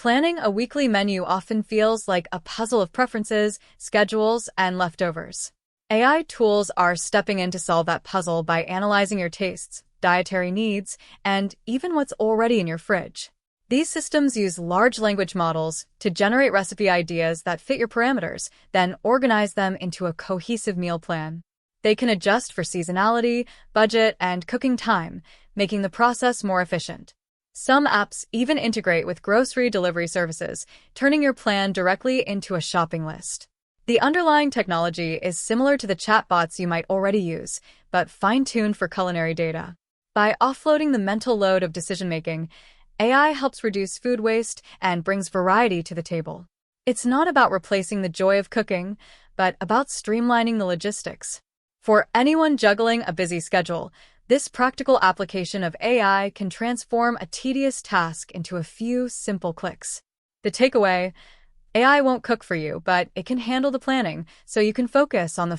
Planning a weekly menu often feels like a puzzle of preferences, schedules, and leftovers. AI tools are stepping in to solve that puzzle by analyzing your tastes, dietary needs, and even what's already in your fridge. These systems use large language models to generate recipe ideas that fit your parameters, then organize them into a cohesive meal plan. They can adjust for seasonality, budget, and cooking time, making the process more efficient. Some apps even integrate with grocery delivery services, turning your plan directly into a shopping list. The underlying technology is similar to the chatbots you might already use, but fine-tuned for culinary data. By offloading the mental load of decision-making, AI helps reduce food waste and brings variety to the table. It's not about replacing the joy of cooking, but about streamlining the logistics. For anyone juggling a busy schedule, this practical application of AI can transform a tedious task into a few simple clicks. The takeaway: AI won't cook for you, but it can handle the planning, so you can focus on the